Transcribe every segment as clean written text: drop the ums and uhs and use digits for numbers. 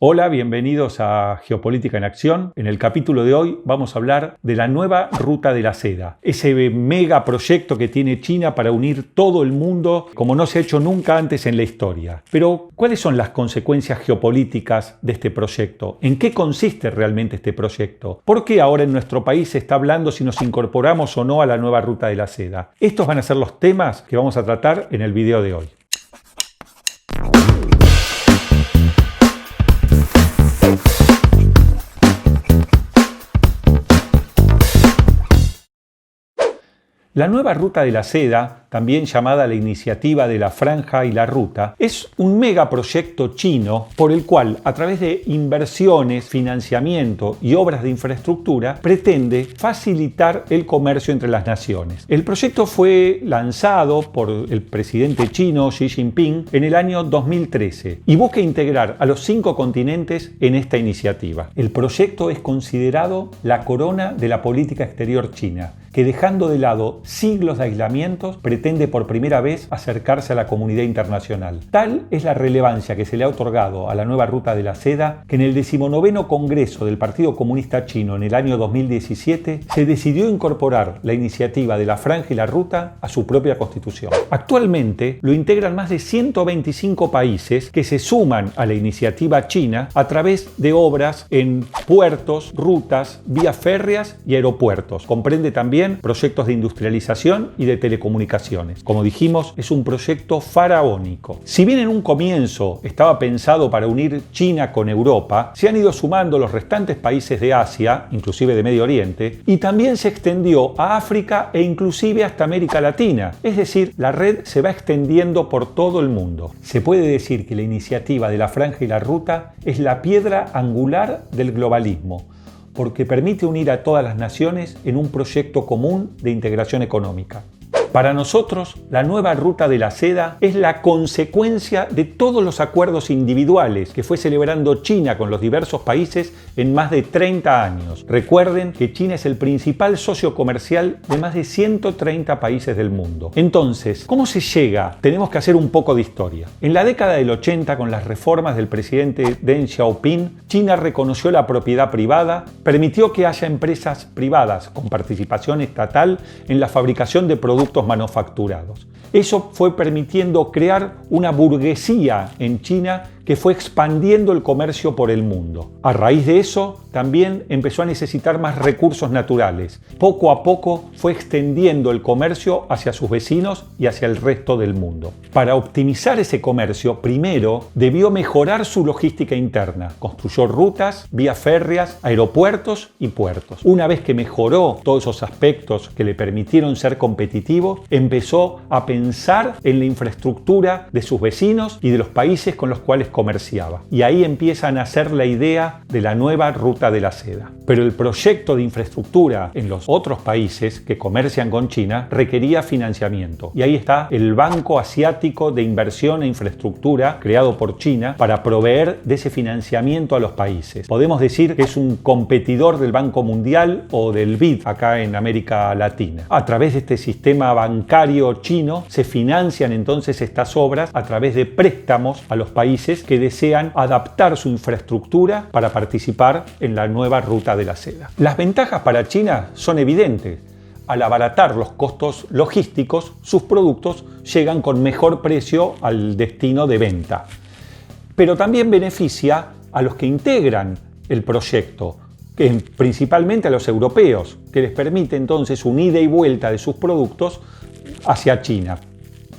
Hola, bienvenidos a Geopolítica en Acción. En el capítulo de hoy vamos a hablar de la nueva Ruta de la Seda, ese mega proyecto que tiene China para unir todo el mundo como no se ha hecho nunca antes en la historia. Pero, ¿cuáles son las consecuencias geopolíticas de este proyecto? ¿En qué consiste realmente este proyecto? ¿Por qué ahora en nuestro país se está hablando si nos incorporamos o no a la nueva Ruta de la Seda? Estos van a ser los temas que vamos a tratar en el video de hoy. La nueva Ruta de la Seda, también llamada la Iniciativa de la Franja y la Ruta, es un megaproyecto chino por el cual, a través de inversiones, financiamiento y obras de infraestructura, pretende facilitar el comercio entre las naciones. El proyecto fue lanzado por el presidente chino Xi Jinping en el año 2013 y busca integrar a los 5 continentes en esta iniciativa. El proyecto es considerado la corona de la política exterior china, que dejando de lado siglos de aislamientos, pretende por primera vez acercarse a la comunidad internacional. Tal es la relevancia que se le ha otorgado a la nueva Ruta de la Seda, que en el 19º Congreso del Partido Comunista Chino en el año 2017 se decidió incorporar la iniciativa de la Franja y la Ruta a su propia constitución. Actualmente lo integran más de 125 países que se suman a la iniciativa china a través de obras en puertos, rutas, vías férreas y aeropuertos. Comprende también proyectos de industrialización y de telecomunicaciones. Como dijimos, es un proyecto faraónico. Si bien en un comienzo estaba pensado para unir China con Europa, se han ido sumando los restantes países de Asia, inclusive de Medio Oriente, y también se extendió a África e inclusive hasta América Latina. Es decir, la red se va extendiendo por todo el mundo. Se puede decir que la iniciativa de la Franja y la Ruta es la piedra angular del globalismo, porque permite unir a todas las naciones en un proyecto común de integración económica. Para nosotros, la nueva Ruta de la Seda es la consecuencia de todos los acuerdos individuales que fue celebrando China con los diversos países en más de 30 años. Recuerden que China es el principal socio comercial de más de 130 países del mundo. Entonces, ¿cómo se llega? Tenemos que hacer un poco de historia. En la década del 80, con las reformas del presidente Deng Xiaoping, China reconoció la propiedad privada, permitió que haya empresas privadas con participación estatal en la fabricación de productos manufacturados. Eso fue permitiendo crear una burguesía en China que fue expandiendo el comercio por el mundo. A raíz de eso, también empezó a necesitar más recursos naturales. Poco a poco fue extendiendo el comercio hacia sus vecinos y hacia el resto del mundo. Para optimizar ese comercio, primero debió mejorar su logística interna. Construyó rutas, vías férreas, aeropuertos y puertos. Una vez que mejoró todos esos aspectos que le permitieron ser competitivo, empezó a pensar en la infraestructura de sus vecinos y de los países con los cuales comerciaba. Y ahí empieza a nacer la idea de la nueva Ruta de la Seda. Pero el proyecto de infraestructura en los otros países que comercian con China requería financiamiento. Y ahí está el Banco Asiático de Inversión e Infraestructura, creado por China para proveer de ese financiamiento a los países. Podemos decir que es un competidor del Banco Mundial o del BID acá en América Latina. A través de este sistema bancario chino se financian entonces estas obras a través de préstamos a los países que desean adaptar su infraestructura para participar en la nueva Ruta de la Seda. Las ventajas para China son evidentes. Al abaratar los costos logísticos, sus productos llegan con mejor precio al destino de venta. Pero también beneficia a los que integran el proyecto, principalmente a los europeos, que les permite entonces un ida y vuelta de sus productos hacia China.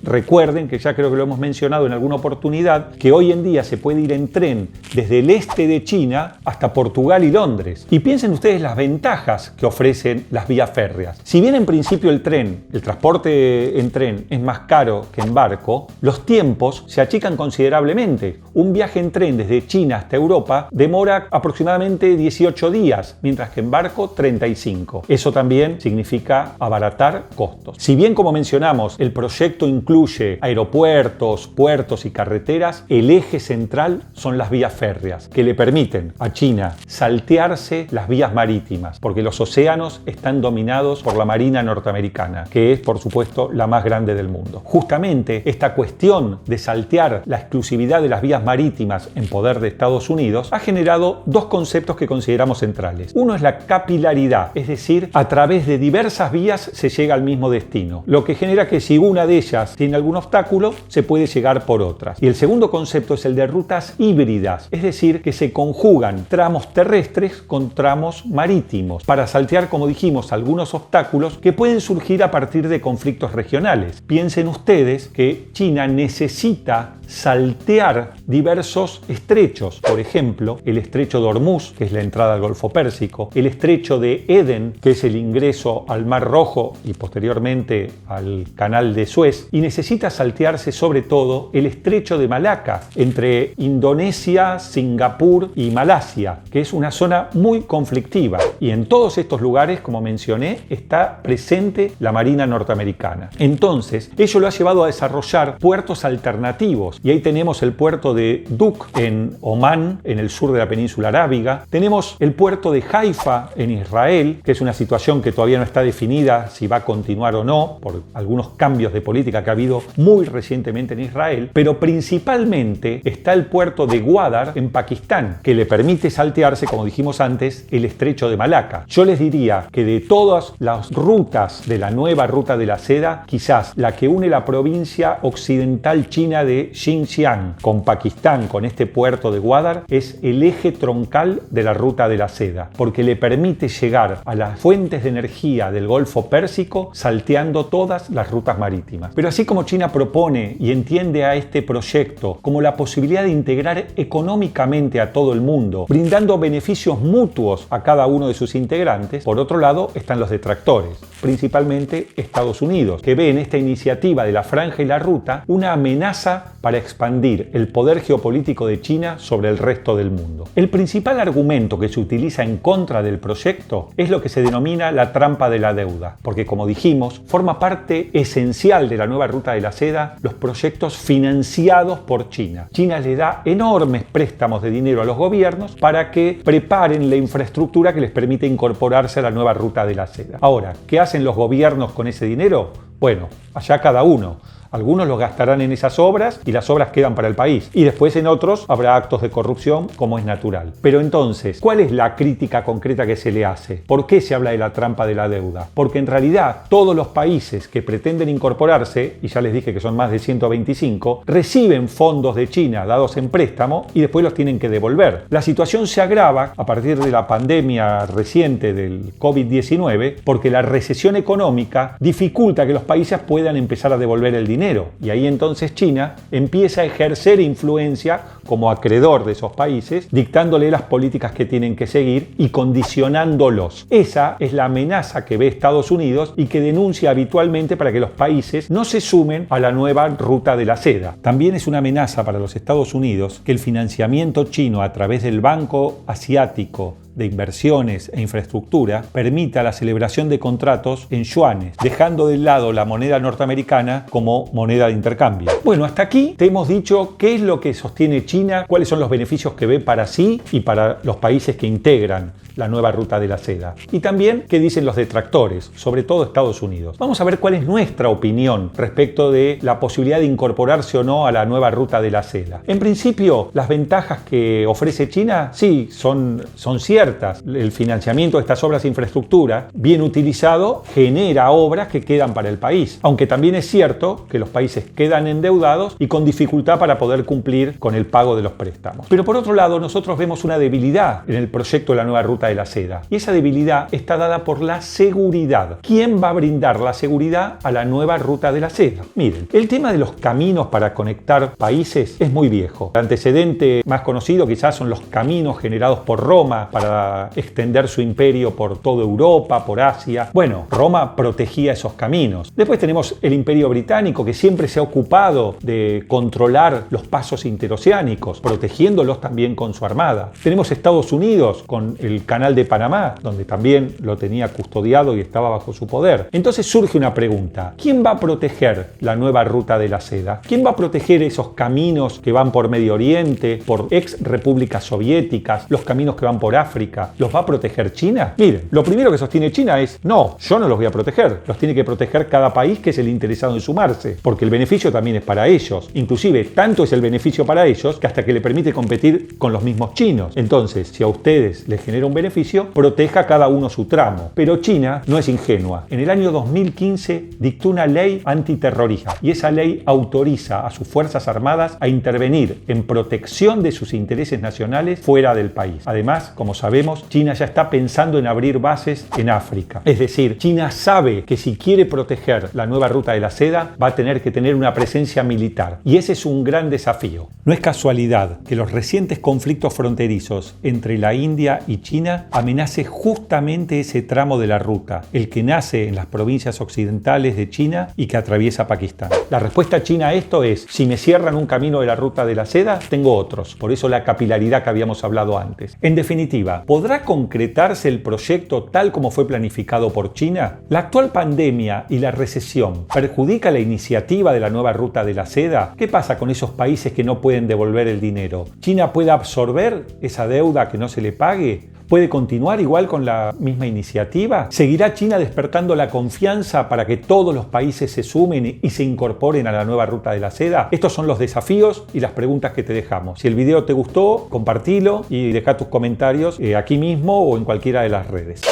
Recuerden, que ya creo que lo hemos mencionado en alguna oportunidad, que hoy en día se puede ir en tren desde el este de China hasta Portugal y Londres. Y piensen ustedes las ventajas que ofrecen las vías férreas. Si bien en principio el transporte en tren es más caro que en barco, los tiempos se achican considerablemente. Un viaje en tren desde China hasta Europa demora aproximadamente 18 días, mientras que en barco 35. Eso también significa abaratar costos. Si bien, como mencionamos, el proyecto incluye incluye aeropuertos, puertos y carreteras, el eje central son las vías férreas, que le permiten a China saltearse las vías marítimas, porque los océanos están dominados por la Marina norteamericana, que es, por supuesto, la más grande del mundo. Justamente esta cuestión de saltear la exclusividad de las vías marítimas en poder de Estados Unidos ha generado dos conceptos que consideramos centrales. Uno es la capilaridad, es decir, a través de diversas vías se llega al mismo destino, lo que genera que si una de ellas tiene algún obstáculo, se puede llegar por otras. Y el segundo concepto es el de rutas híbridas, es decir, que se conjugan tramos terrestres con tramos marítimos para saltear, como dijimos, algunos obstáculos que pueden surgir a partir de conflictos regionales. Piensen ustedes que China necesita saltear diversos estrechos, por ejemplo, el estrecho de Hormuz, que es la entrada al Golfo Pérsico, el estrecho de Edén, que es el ingreso al Mar Rojo y posteriormente al Canal de Suez, y necesita saltearse sobre todo el estrecho de Malaca, entre Indonesia, Singapur y Malasia, que es una zona muy conflictiva. Y en todos estos lugares, como mencioné, está presente la Marina norteamericana. Entonces, ello lo ha llevado a desarrollar puertos alternativos. Y ahí tenemos el puerto de Duk en Omán, en el sur de la península arábiga. Tenemos el puerto de Haifa en Israel, que es una situación que todavía no está definida si va a continuar o no, por algunos cambios de política que ha habido muy recientemente en Israel. Pero principalmente está el puerto de Gwadar en Pakistán, que le permite saltearse, como dijimos antes, el estrecho de Malaca. Yo les diría que de todas las rutas de la nueva ruta de la seda, quizás la que une la provincia occidental china de Xinjiang con Pakistán, con este puerto de Gwadar, es el eje troncal de la ruta de la seda, porque le permite llegar a las fuentes de energía del Golfo Pérsico salteando todas las rutas marítimas. Pero así como China propone y entiende a este proyecto como la posibilidad de integrar económicamente a todo el mundo, brindando beneficios mutuos a cada uno de sus integrantes, por otro lado están los detractores, principalmente Estados Unidos, que ve en esta iniciativa de la Franja y la Ruta una amenaza para expandir el poder geopolítico de China sobre el resto del mundo. El principal argumento que se utiliza en contra del proyecto es lo que se denomina la trampa de la deuda, porque como dijimos, forma parte esencial de la nueva ruta de la seda los proyectos financiados por China. China le da enormes préstamos de dinero a los gobiernos para que preparen la infraestructura que les permite incorporarse a la nueva ruta de la seda. Ahora, ¿qué hacen los gobiernos con ese dinero? Bueno, allá cada uno. Algunos los gastarán en esas obras y las obras quedan para el país. Y después en otros habrá actos de corrupción, como es natural. Pero entonces, ¿cuál es la crítica concreta que se le hace? ¿Por qué se habla de la trampa de la deuda? Porque en realidad todos los países que pretenden incorporarse, y ya les dije que son más de 125, reciben fondos de China dados en préstamo y después los tienen que devolver. La situación se agrava a partir de la pandemia reciente del COVID-19 porque la recesión económica dificulta que los países puedan empezar a devolver el dinero. Y ahí entonces China empieza a ejercer influencia como acreedor de esos países, dictándole las políticas que tienen que seguir y condicionándolos. Esa es la amenaza que ve Estados Unidos y que denuncia habitualmente para que los países no se sumen a la nueva ruta de la seda. También es una amenaza para los Estados Unidos que el financiamiento chino a través del Banco Asiático de Inversiones e Infraestructura permita la celebración de contratos en yuanes, dejando de lado la moneda norteamericana como moneda de intercambio. Bueno, hasta aquí te hemos dicho qué es lo que sostiene China, cuáles son los beneficios que ve para sí y para los países que integran la nueva ruta de la seda. Y también qué dicen los detractores, sobre todo Estados Unidos. Vamos a ver cuál es nuestra opinión respecto de la posibilidad de incorporarse o no a la nueva ruta de la seda. En principio, las ventajas que ofrece China, sí, son ciertas. El financiamiento de estas obras de infraestructura, bien utilizado, genera obras que quedan para el país. Aunque también es cierto que los países quedan endeudados y con dificultad para poder cumplir con el pago de los préstamos. Pero por otro lado, nosotros vemos una debilidad en el proyecto de la nueva ruta de la seda. Y esa debilidad está dada por la seguridad. ¿Quién va a brindar la seguridad a la nueva ruta de la seda? Miren, el tema de los caminos para conectar países es muy viejo. El antecedente más conocido quizás son los caminos generados por Roma para a extender su imperio por toda Europa, por Asia. Bueno, Roma protegía esos caminos. Después tenemos el Imperio Británico, que siempre se ha ocupado de controlar los pasos interoceánicos, protegiéndolos también con su armada. Tenemos Estados Unidos con el Canal de Panamá, donde también lo tenía custodiado y estaba bajo su poder. Entonces surge una pregunta: ¿quién va a proteger la nueva ruta de la seda? ¿Quién va a proteger esos caminos que van por Medio Oriente, por ex repúblicas soviéticas, los caminos que van por África? ¿Los va a proteger China? Miren, lo primero que sostiene China es: no, yo no los voy a proteger. Los tiene que proteger cada país que es el interesado en sumarse, porque el beneficio también es para ellos. Inclusive, tanto es el beneficio para ellos que hasta que le permite competir con los mismos chinos. Entonces, si a ustedes les genera un beneficio, proteja cada uno su tramo. Pero China no es ingenua. En el año 2015 dictó una ley antiterrorista y esa ley autoriza a sus Fuerzas Armadas a intervenir en protección de sus intereses nacionales fuera del país. Además, como sabemos, China ya está pensando en abrir bases en África. Es decir, China sabe que si quiere proteger la nueva ruta de la seda, va a tener que tener una presencia militar. Y ese es un gran desafío. No es casualidad que los recientes conflictos fronterizos entre la India y China amenace justamente ese tramo de la ruta, el que nace en las provincias occidentales de China y que atraviesa Pakistán. La respuesta china a esto es: si me cierran un camino de la ruta de la seda, tengo otros. Por eso la capilaridad que habíamos hablado antes. En definitiva, ¿podrá concretarse el proyecto tal como fue planificado por China? ¿La actual pandemia y la recesión perjudica la iniciativa de la nueva ruta de la seda? ¿Qué pasa con esos países que no pueden devolver el dinero? ¿China puede absorber esa deuda que no se le pague? ¿Puede continuar igual con la misma iniciativa? ¿Seguirá China despertando la confianza para que todos los países se sumen y se incorporen a la nueva ruta de la seda? Estos son los desafíos y las preguntas que te dejamos. Si el video te gustó, compartilo y deja tus comentarios aquí mismo o en cualquiera de las redes.